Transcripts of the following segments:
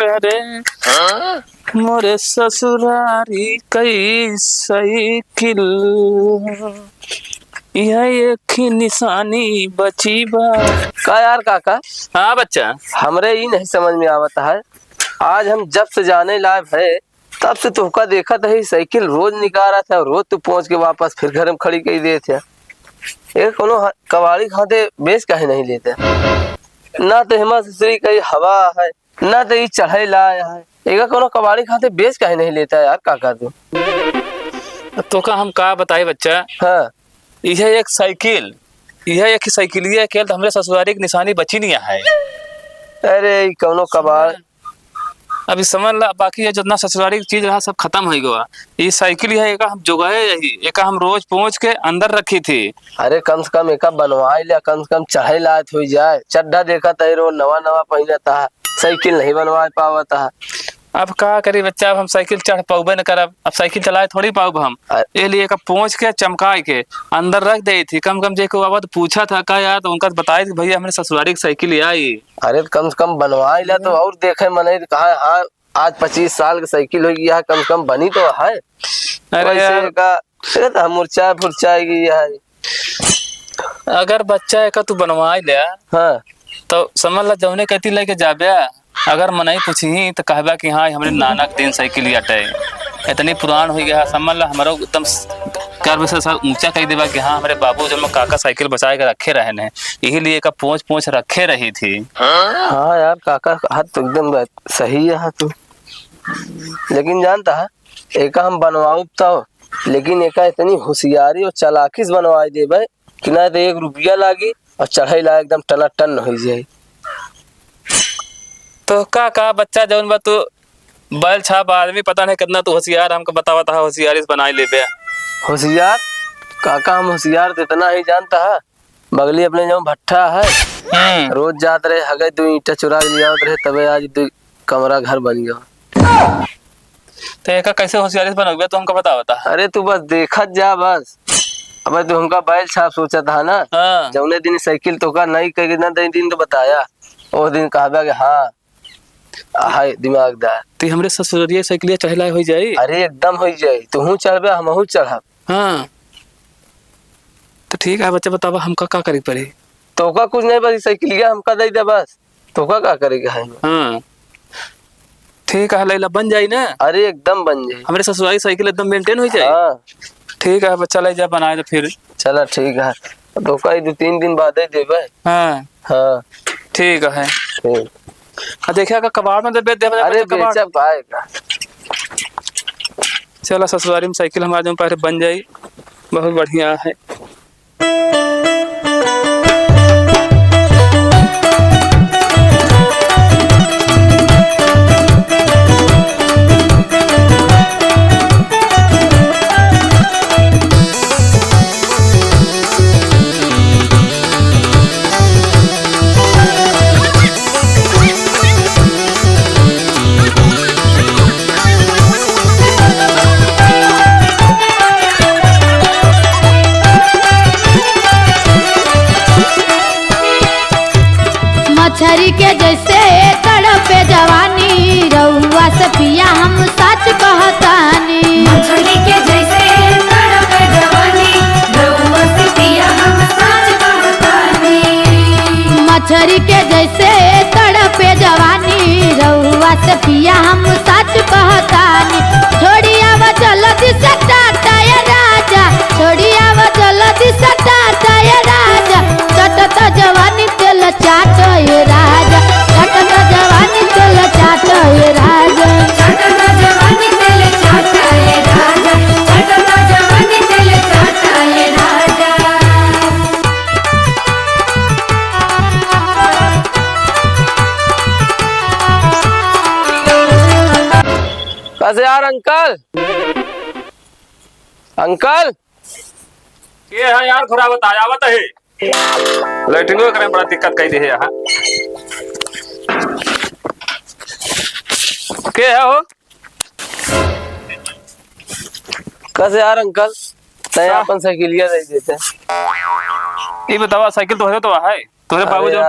अरे मोरे ससुरारी कई साइकिल यह एक ही निशानी बची बा। का यार काका? हाँ बच्चा, हमरे ही नहीं समझ में आवता है। आज हम जब से जाने लायक है तब से तुमका देखा था, साइकिल रोज निकाल रहा था, रोज तू पहुंच के वापस फिर घर में खड़ी कर दे थे। एक कोनो कबाड़ी खाते बेच काहे नहीं लेते? ना तो हिम्मत से कहीं हवा है, ना तो ये चढ़ाई लाया है। एक कोनो कबाड़ी खाते बेच काहे नहीं लेता है यार काका तू? तो का हम का बताए बच्चा। हाँ, यह एक साइकिल, यह एक साइकिल खेल तो हमारे ससुरारी की निशानी बची नहीं है। अरे कोनो कबाड़ अभी समझ ला, बाकी है जितना ससुरारी की चीज रहा सब खत्म हो गया। ये साइकिल है एक हम जुगाए यही, एक हम रोज पहुंच के अंदर रखी थी। अरे कम से कम एक बनवाई लिया, कम से कम चढ़ाई लायक हो जाए। चड्ढा देखा था रो नवा नवा पहना था, साइकिल नहीं बनवा पावा था। अब का करी बच्चा, अब हम साइकिल चढ़ पाऊबे न करब, अब साइकिल चलाए थोड़ी पाऊब हम। ये लिए का पहुंच के चमकाए के अंदर रख दी थी। कम कम जेको बाबा तो पूछा था का यार, तो उनका बताए भैया हमने ससुरारी की साइकिल आई। अरे कम से कम बनवाई लिया तो और देखे मने कहा। हाँ, आज 25 साल की साइकिल हो गया है, कम से कम बनी तो है। अरे यार का मुरचा फुरचा गई है। अगर बच्चा का तू बनवा लिया, हाँ, तो समझ ला जौने कहती लेके जाबे। अगर मनाई पूछी तो कहबा कि हाँ हमारे नाना के दिन साइकिल अटे इतनी पुरान हो गया। समझ ला हमारा एकदम कर से ऊंचा कह देवा कि हाँ हमारे बाबू जब काका साइकिल बचा के रखे रहे ने, यही लिए का पहुंच पहुंच रखे रही थी। हाँ यार काका हाथ तो एकदम सही है तू। लेकिन जानता है एक हम बनवाऊ तो, लेकिन एक इतनी होशियारी और चालाकी से बनवा देवे कि ना तो 1 रुपया लागी और चढ़ाई ला एकदम टना टन हो जाए। तो का बच्चा जौन बा तू बैल छाप आदमी, पता नहीं कितना तू होशियार, हमको बतावा था होशियारी से बनाई ले बे। होशियार काका, हम होशियार तो इतना ही जानता है। बगली अपने जो भट्ठा है रोज जात रहे हगे 2 ईंटा चुरा लिया रहे, तबे आज 2 कमरा घर बन गया। तो एक कैसे होशियारी से बनोगे तो हमको बतावा था। अरे तू बस देखत जा बस। अब तू हमका बैल छाप सोचा था ना। हाँ। जौने दिन साइकिल तो का नहीं कह ना दिन तो बताया, वो दिन कहबा कि हाँ हाय दिमागदार। तो हमरे ससुरारी साइकिल चढ़ला हो जाए। अरे एकदम हो जाए, तू चढ़बे हमहू चढ़ब। हाँ तो ठीक है बच्चा, बतावा हमका का करे पड़े। तो का कुछ नहीं, बस साइकिल हमका दे दे बस। तो का करेगा है? हाँ ठीक है, लैला बन जाए ना। अरे एकदम बन जाए, हमारे ससुरारी साइकिल एकदम मेंटेन हो जाए। हाँ ठीक है बच्चा, ले जा बनाए तो फिर। चला ठीक है, तो का 2-3 दिन बाद ही देबे। हाँ हाँ ठीक है। ठीक। देखिए का कबाड़ में दे दे। अरे बेचा पाएगा। चला ससुरारी में साइकिल हमारे जो पहले बन जाए, बहुत बढ़िया है। मछरी के जैसे तड़पे जवानी, रउआ से पिया हम सच कहतानी। मछली के जैसे तड़पे जवानी, रउआ से पिया हम सच कहतानी। मछरी के जैसे तड़पे जवानी, रउआ से पिया हम सच कहतानी। छोड़ी आवा जल्दी से टाटा ये राजा, छोड़ी आवा जल्दी से टाटा ये राजा। चटता जवानी तेल चाट ये राजा, चटता जवानी तेल चाट ये राजा। चटता जवानी तेल चाटा ये राजा, चटता जवानी तेल चाटा ये राजा। कैसे यार अंकल अंकल ये है यार थोड़ा बतायावत है लैट्रिनो करे बड़ा दिक्कत कई दे है यहाँ के है हो कैसे यार अंकल तय अपन साइकिलिया दे देते। ये बतावा साइकिल तो है तोरे बाबू जो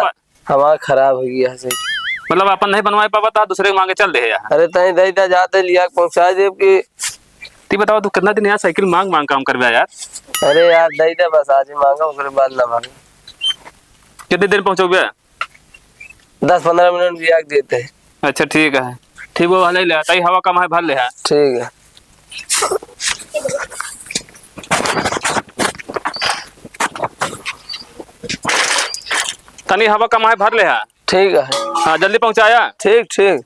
हमारा खराब हो गया सही मतलब अपन नहीं बनवाए पावा था दूसरे के मांगे चल दे यहाँ। अरे तय दे दा जाते लिया पहुंचा दे कि ती बताओ तू कितना दिन यहाँ साइकिल मांग मांग काम करवा यार। अरे यार दे दे बस आज ही मांगा उसके बाद ना मांगा। कितने देर पहुंचोगे? 10-15 मिनट भी आग देते हैं। अच्छा ठीक है ठीक वो वाले ले आता हवा कम है भर ले है। ठीक है तनी हवा कम है भर ले है। ठीक है हाँ जल्दी पहुंचाया। ठीक ठीक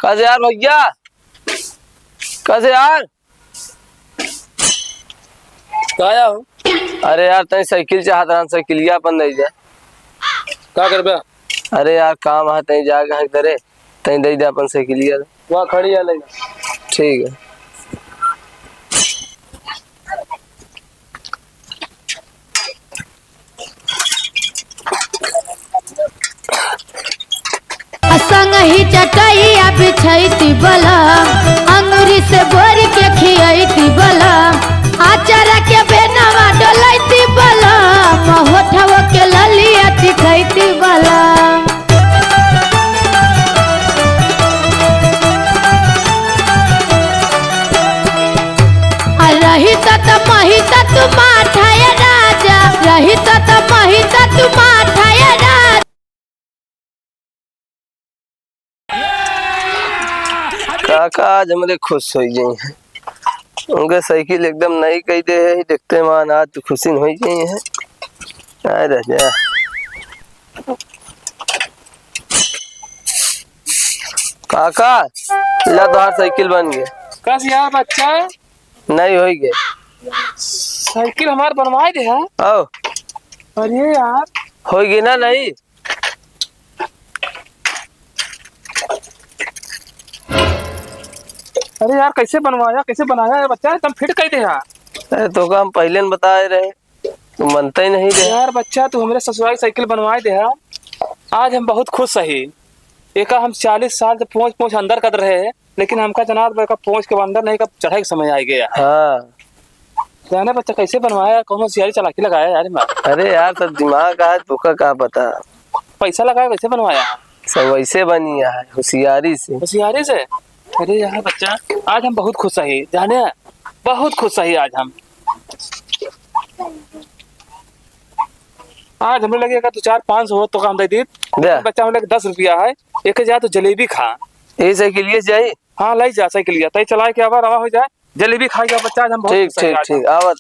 कैसे यार भैया कैसे यार आया हूँ। अरे यार तय साइकिल चाहत रहा साइकिलिया अपन दे जा क्या कर बे? अरे यार काम है तय जाके हक दरे तय दे दे अपन साइकिलिया वहाँ खड़ी है लेगा। ठीक है संग ही चटैया बिछैती बलम अंगूरी से बोर के खियैती बलम आचार के बेनवा डलैती बलम होठवा के ललिया दिखैती बलम रही त मही तू माठाए राजा रही त मही तू माठाए राजा। काका आज हमारे खुश हो गई है उनके साइकिल एकदम नई कही दे है देखते मान आज तो खुशी हो गई है। अरे जा काका ला तो साइकिल बन गया। कस यार बच्चा नहीं हो गया साइकिल हमारे बनवाए दे है। ओ अरे यार हो गई ना नहीं अरे यार कैसे बनवाया कैसे बनाया है बच्चा तुम फिट कह दे यार। अरे तो का हम पहले न बताए रहे तू मनता ही नहीं रहे। यार बच्चा तू हमारे ससुराल साइकिल बनवाए दे है। आज हम बहुत खुश सही एका हम 40 साल से पहुंच अंदर कर रहे हैं लेकिन हमका जनाब का पहुंच के अंदर नहीं का चढ़ाई के समय आ गया। हाँ जाने बच्चा कैसे बनवाया कौन सियारी चलाकी लगाया यार मैं। अरे यार सब दिमाग है तुका का पता पैसा लगाया कैसे बनवाया? सब वैसे बनी है होशियारी से। होशियारी से? अरे यार बच्चा आज हम बहुत खुश है जाने बहुत खुश है आज हम। आज हमें लगेगा तो 400-500 हो तो काम दे दी बच्चा हमें 10 रुपया है एक जा तो जलेबी खा ये साइकिल जाए। हाँ लाई जा साइकिल तय चलाए के आवा रवा हो जाए जलेबी खाएगा बच्चा आज हम बहुत ठीक ठीक ठीक आवा।